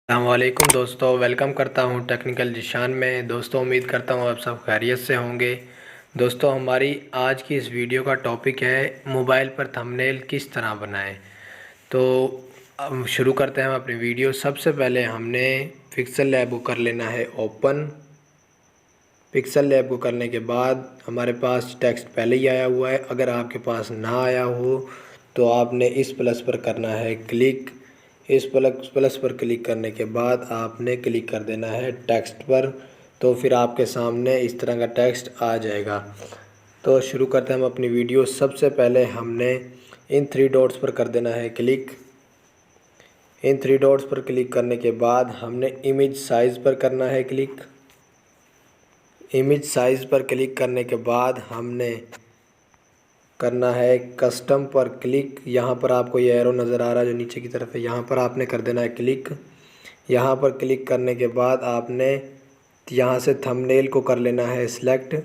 अस्सलामुअलैकुम दोस्तों, वेलकम करता हूं टेक्निकल जिशान में। दोस्तों, उम्मीद करता हूं आप सब खैरियत से होंगे। दोस्तों, हमारी आज की इस वीडियो का टॉपिक है मोबाइल पर थंबनेल किस तरह बनाएं। तो अब शुरू करते हैं हम अपनी वीडियो। सबसे पहले हमने पिक्सल लैब को कर लेना है ओपन। पिक्सल लैब को करने के बाद हमारे पास टेक्स्ट पहले ही आया हुआ है। अगर आपके पास ना आया हो तो आपने इस प्लस पर करना है क्लिक। इस प्लस पर क्लिक करने के बाद आपने क्लिक कर देना है टेक्स्ट पर। तो फिर आपके सामने इस तरह का टेक्स्ट आ जाएगा। तो शुरू करते हैं हम अपनी वीडियो। सबसे पहले हमने इन थ्री डॉट्स पर कर देना है क्लिक। इन थ्री डॉट्स पर क्लिक करने के बाद हमने इमेज साइज़ पर करना है क्लिक। इमेज साइज़ पर क्लिक करने के बाद हमने करना है कस्टम पर क्लिक। यहाँ पर आपको ये एरो नज़र आ रहा है जो नीचे की तरफ है, यहाँ पर आपने कर देना है क्लिक। यहाँ पर क्लिक करने के बाद आपने यहाँ से थंबनेल को कर लेना है select.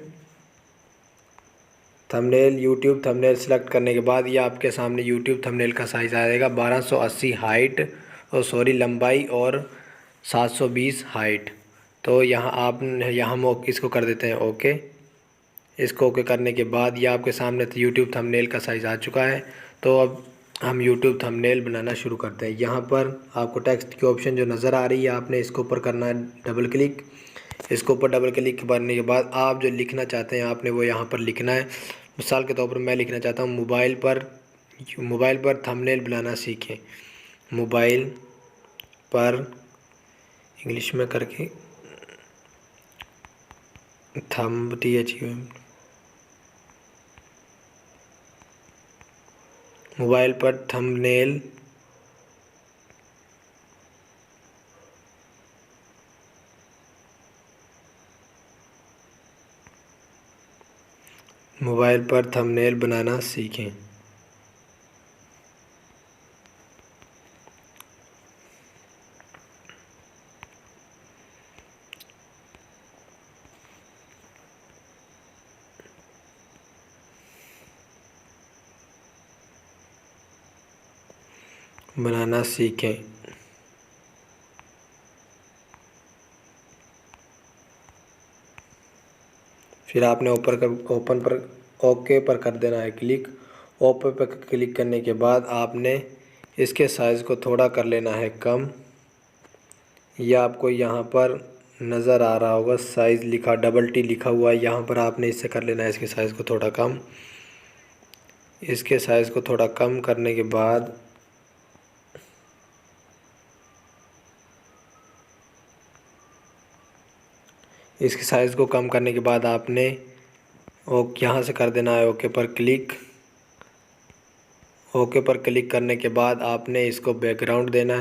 Thumbnail YouTube thumbnail select करने के बाद ये आपके सामने यूट्यूब थंबनेल का साइज़ आएगा 1280 हाइट और सॉरी लंबाई और 720 हाइट। तो यहाँ आप यहाँ हम इसको कर देते हैं ओके। इसको ओके करने के बाद ये आपके सामने यूट्यूब थंबनेल का साइज़ आ चुका है। तो अब हम यूट्यूब थंबनेल बनाना शुरू करते हैं। यहाँ पर आपको टेक्स्ट की ऑप्शन जो नज़र आ रही है, आपने इसके ऊपर करना है डबल क्लिक। इसके ऊपर डबल क्लिक करने के बाद आप जो लिखना चाहते हैं आपने वो यहाँ पर लिखना है। मिसाल के तौर पर मैं लिखना चाहता हूँ मोबाइल पर थंबनेल बनाना सीखें। मोबाइल पर इंग्लिश में करके थंब THUM मोबाइल पर थंबनेल बनाना सीखें। बनाना सीखें। फिर आपने ओपन पर ओके पर कर देना है क्लिक। ओपन पर क्लिक करने के बाद आपने इसके साइज़ को थोड़ा कर लेना है कम। यह आपको यहाँ पर नज़र आ रहा होगा साइज़ लिखा T लिखा हुआ है, यहाँ पर आपने इससे कर लेना है इसके साइज़ को थोड़ा कम। इसके साइज़ को थोड़ा कम करने के बाद इसके साइज़ को कम करने के बाद आपने यहाँ से कर देना है ओके पर क्लिक। ओके पर क्लिक करने के बाद आपने इसको बैकग्राउंड देना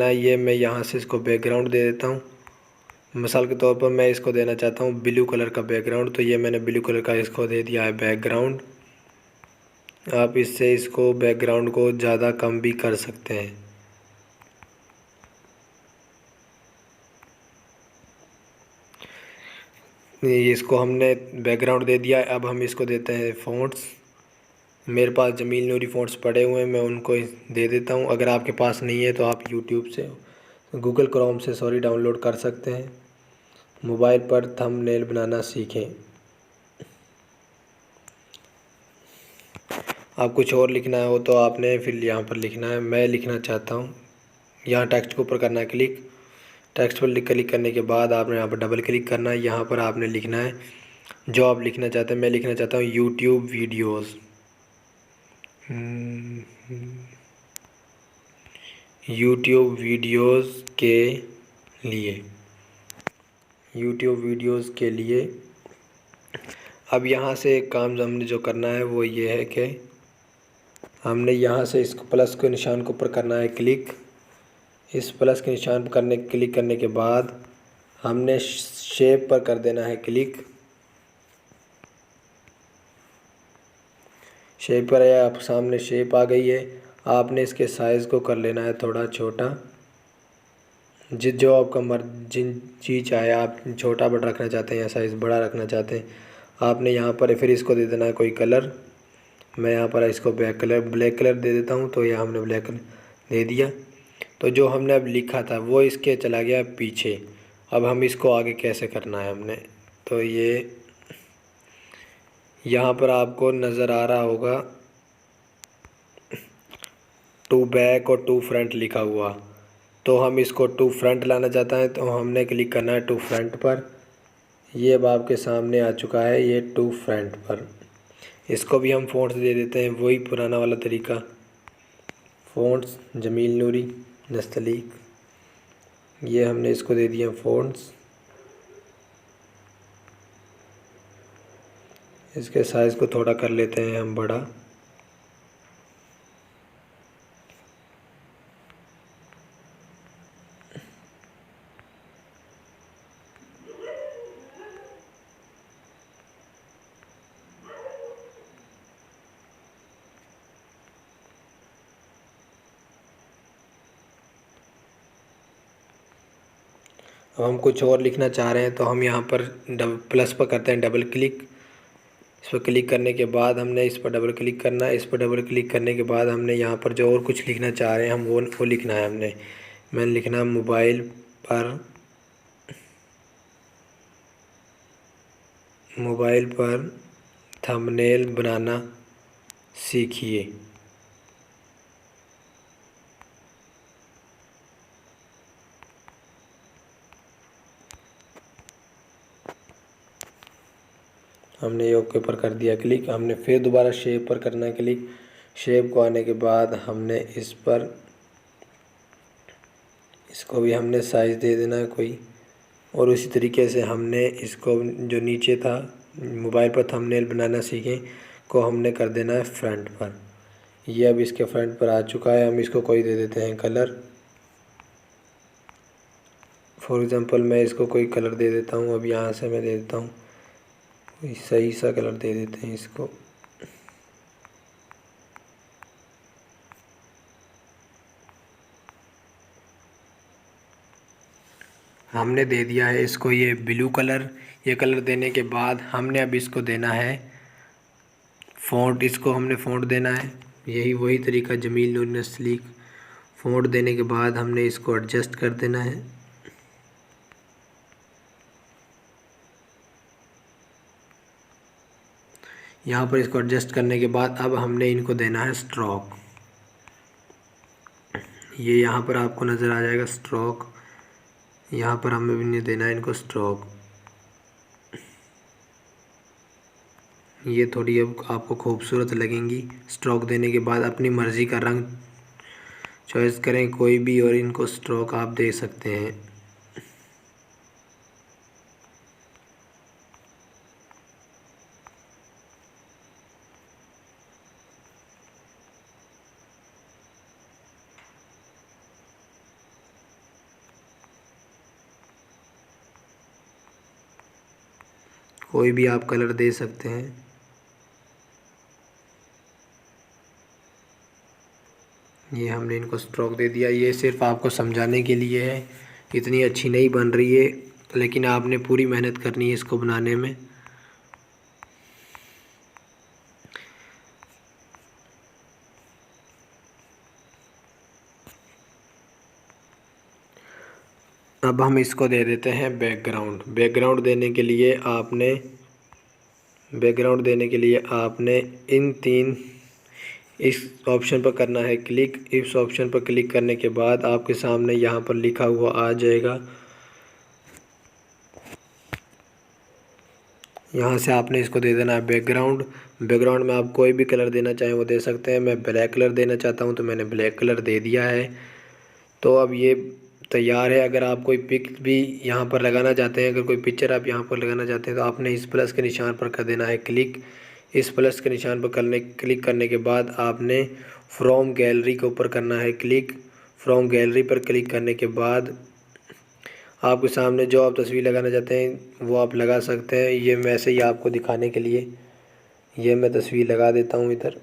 है। ये मैं यहाँ से इसको बैकग्राउंड दे देता हूँ। मिसाल के तौर पर मैं इसको देना चाहता हूँ ब्लू कलर का बैकग्राउंड, तो ये मैंने ब्लू कलर का इसको दे दिया है बैकग्राउंड। आप इससे इसको बैकग्राउंड को ज़्यादा कम भी कर सकते हैं। इसको हमने बैकग्राउंड दे दिया। अब हम इसको देते हैं फ़ॉन्ट्स। मेरे पास जमील नूरी फ़ॉन्ट्स पड़े हुए हैं, मैं उनको दे देता हूँ। अगर आपके पास नहीं है तो आप यूट्यूब से गूगल क्रोम से डाउनलोड कर सकते हैं। मोबाइल पर थंबनेल बनाना सीखें। आप कुछ और लिखना हो तो आपने फिर यहाँ पर लिखना है। मैं लिखना चाहता हूँ, यहाँ टेक्स्ट के ऊपर करना है क्लिक। टेक्स्ट पर क्लिक करने के बाद आपने यहाँ पर डबल क्लिक करना है। यहाँ पर आपने लिखना है जो आप लिखना चाहते हैं। मैं लिखना चाहता हूँ यूट्यूब वीडियोज़। यूट्यूब वीडियोज़ के लिए अब यहाँ से एक काम हमने जो करना है वो ये है कि हमने यहाँ से इसको प्लस के निशान के ऊपर करना है क्लिक। इस प्लस के निशान पर क्लिक करने के बाद हमने शेप पर कर देना है क्लिक। शेप पर आप सामने शेप आ गई है। आपने इसके साइज़ को कर लेना है थोड़ा छोटा, जो आपका मर्जी चीज़ चाहे, आप छोटा बड़ा रखना चाहते हैं या साइज़ बड़ा रखना चाहते हैं। आपने यहाँ पर फिर इसको दे देना है कोई कलर। मैं यहाँ पर इसको ब्लैक कलर दे देता हूँ। तो यहाँ हमने ब्लैक कलर दे दिया। तो जो हमने अब लिखा था वो इसके चला गया पीछे। अब हम इसको आगे कैसे करना है हमने, तो ये यहाँ पर आपको नज़र आ रहा होगा टू बैक और टू फ्रंट लिखा हुआ। तो हम इसको टू फ्रंट लाना चाहते हैं, तो हमने क्लिक करना है टू फ्रंट पर। ये अब आपके सामने आ चुका है, ये टू फ्रंट पर। इसको भी हम फ़ॉन्ट्स दे देते हैं, वही पुराना वाला तरीका। फ़ॉन्ट्स जमील नूरी नस्तलीक, ये हमने इसको दे दिया फ़ॉन्ट्स। इसके साइज़ को थोड़ा कर लेते हैं हम बड़ा। अब हम कुछ और लिखना चाह रहे हैं, तो हम यहाँ पर प्लस पर करते हैं डबल क्लिक। इस पर क्लिक करने के बाद हमने इस पर डबल क्लिक करना है। इस पर डबल क्लिक करने के बाद हमने यहाँ पर जो और कुछ लिखना चाह रहे हैं हम वो लिखना है मैंने लिखना मोबाइल पर थंबनेल बनाना सीखिए। हमने ओके पर कर दिया क्लिक। हमने फिर दोबारा शेप पर करना है क्लिक। शेप को आने के बाद हमने इसको भी हमने साइज़ दे देना है कोई। और उसी तरीके से हमने इसको जो नीचे था मोबाइल पर थंबनेल बनाना सीखें को हमने कर देना है फ्रंट पर। ये अब इसके फ्रंट पर आ चुका है। हम इसको कोई दे देते हैं कलर। फॉर एग्ज़ाम्पल मैं इसको कोई कलर दे देता हूँ। अब यहाँ से मैं दे देता हूँ कोई सही सा कलर दे देते हैं इसको। हमने दे दिया है इसको ये ब्लू कलर। ये कलर देने के बाद हमने अब इसको देना है फ़ॉन्ट। इसको हमने फ़ॉन्ट देना है, यही वही तरीका जमील नूर नस्लीक। फ़ॉन्ट देने के बाद हमने इसको एडजस्ट कर देना है। यहाँ पर इसको एडजस्ट करने के बाद अब हमने इनको देना है स्ट्रोक। ये यहाँ पर आपको नज़र आ जाएगा स्ट्रोक। यहाँ पर हमें भी नहीं देना है इनको स्ट्रोक। ये थोड़ी अब आपको खूबसूरत लगेंगी। स्ट्रोक देने के बाद अपनी मर्ज़ी का रंग चॉइस करें कोई भी और इनको स्ट्रोक आप दे सकते हैं। कोई भी आप कलर दे सकते हैं। ये हमने इनको स्ट्रोक दे दिया। ये सिर्फ आपको समझाने के लिए है, इतनी अच्छी नहीं बन रही है, लेकिन आपने पूरी मेहनत करनी है इसको बनाने में। अब हम इसको दे देते हैं बैकग्राउंड। बैकग्राउंड देने के लिए आपने इन तीन इस ऑप्शन पर करना है क्लिक। इस ऑप्शन पर क्लिक करने के बाद आपके सामने यहाँ पर लिखा हुआ आ जाएगा। यहाँ से आपने इसको दे देना है बैकग्राउंड। बैकग्राउंड में आप कोई भी कलर देना चाहें वो दे सकते हैं। मैं ब्लैक कलर देना चाहता हूँ तो मैंने ब्लैक कलर दे दिया है। तो अब ये तैयार है। अगर आप कोई पिक भी यहाँ पर लगाना चाहते हैं, अगर कोई पिक्चर आप यहाँ पर लगाना चाहते हैं, तो आपने इस प्लस के निशान पर कर देना है क्लिक। इस प्लस के निशान पर क्लिक करने के बाद आपने फ्रॉम गैलरी के ऊपर करना है क्लिक। फ्रॉम गैलरी पर क्लिक करने के बाद आपके सामने जो आप तस्वीर लगाना चाहते हैं वो आप लगा सकते हैं। ये वैसे ही आपको दिखाने के लिए ये मैं तस्वीर लगा देता हूँ इधर।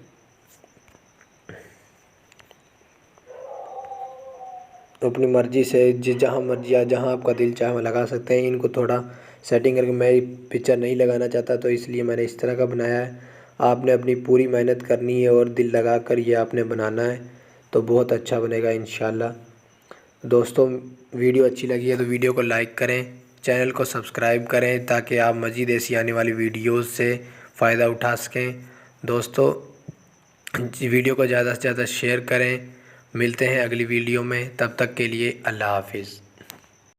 अपनी मर्ज़ी से जहाँ मर्जी या जहाँ आपका दिल चाहे वहाँ लगा सकते हैं। इनको थोड़ा सेटिंग करके, मैं पिक्चर नहीं लगाना चाहता तो इसलिए मैंने इस तरह का बनाया है। आपने अपनी पूरी मेहनत करनी है और दिल लगा कर ये आपने बनाना है, तो बहुत अच्छा बनेगा इंशाल्लाह। दोस्तों, वीडियो अच्छी लगी है तो वीडियो को लाइक करें, चैनल को सब्सक्राइब करें ताकि आप मज़ीद ऐसी आने वाली वीडियोज़ से फ़ायदा उठा सकें। दोस्तों, वीडियो को ज़्यादा से ज़्यादा शेयर करें। मिलते हैं अगली वीडियो में, तब तक के लिए अल्लाह हाफिज़।